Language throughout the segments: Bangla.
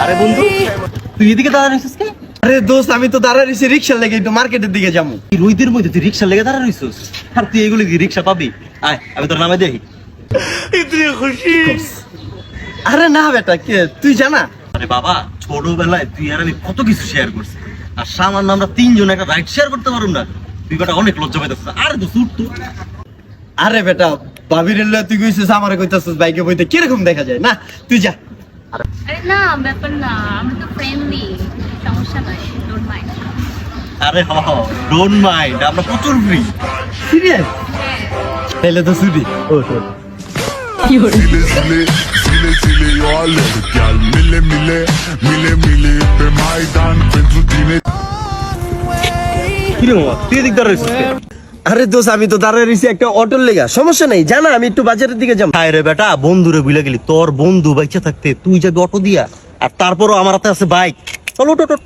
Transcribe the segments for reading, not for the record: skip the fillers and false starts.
আরে বন্ধু তুই এদিকে দাঁড়াইছিস কে? আরে দোস্ত আমি তো দাঁড়া রইছি রিক্সা লেগে একটু মার্কেটের দিকে যাবো। এই রোদের মধ্যে তুই রিক্সা লেগে দাঁড়াইছিস? আর তুই এগুলো কি রিক্সা পাবি? আয় আমি তোর নামে দেখি। আরে না বেটা কে তুই জানা? আরে বাবা ছোটবেলায় তুই আর আমি কত কিছু শেয়ার করছি, আর সামান্য আমরা তিনজন একটা রাইড শেয়ার করতে পারুম না? তুই বেটা অনেক লজ্জা পাইতেছিস। আরে তো সুট তো। আরে বেটা ভাবির তুই কইছিস আমারে কইতাছিস বাইকে বইতে কিরকম দেখা যায় না, তুই যা। আরে না ব্যাপার না, আমি তো ফ্রেন্ডলি, সমস্যা নাই, ডোন্ট মাইন্ড। আরে হ ডোন্ট মাইন্ড, আমরা প্রচুর ফ্রি। সিরিয়াস? তাহলে তো ছুটি। ও তো Zile zile, zile zile eu alerg Chiar mile mile, mile mile pe Maidan pentru tine কি রে মামা তুই এদিক দাঁড়াইছিস কে? আরে দোস্ত আমি তো দাঁড়ায় রইছি একটা অটোর লেগা, সমস্যা নাই জানা, আমি একটু বাজারের দিকে যাবো। হায় রে বেটা বন্ধুরে ভুলে গেলি, তোর বন্ধু বাইচে থাকতে তুই যাবি অটো দিয়া, আর তারপরও আমার হাতে আছে বাইক। চলো ওটো ওটো।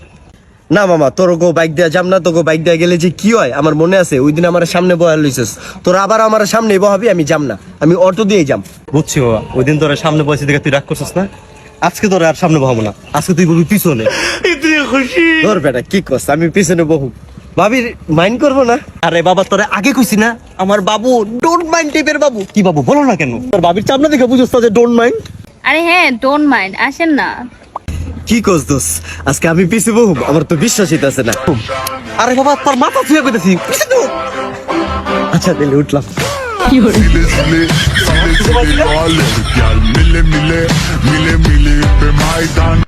না মামা তোর গো বাইক দেয়া যাম না, তোকে বাইক দেয়া গেলে যে কি হয় আমার মনে আছে, ওই দিন আমার সামনে বয়া লইছিস, তোর আবার আমার সামনে বহাবি, আমি যাম না, আমি অটো দিয়ে যাম। বুঝছি বাবা, ওই দিন তোর সামনে বয়সে দেখে তুই রাগ করছিস না, আজকে তোর আর সামনে বহাবো না, আজকে তুই বলবি পিছনে। তোর বেটা কি করছ, আমি পিছনে বহু ভাবির মাইন্ড করবো না। আরে বাবা তোরে আগে কইছি না, আমার বাবু ডোন্ট মাইন্ড টাইপের বাবু। কি বাবু বলো না কেন? তোর বাবির চাপ না দেখে বুঝছ যে ডোন্ট মাইন্ড। আরে হ্যাঁ ডোন্ট মাইন্ড, আসেন না। কি করছ দোস, আজকে আমি পিছে বহু, আমার তো বিশ্বাস হইতাছে না। আরে বাবা তোর মাথা ছুঁয়ে কইতেছি। আচ্ছা তাহলে উঠলাম। Zile zile, zile zile eu alerg Chiar mile mile, mile mile pe Maidan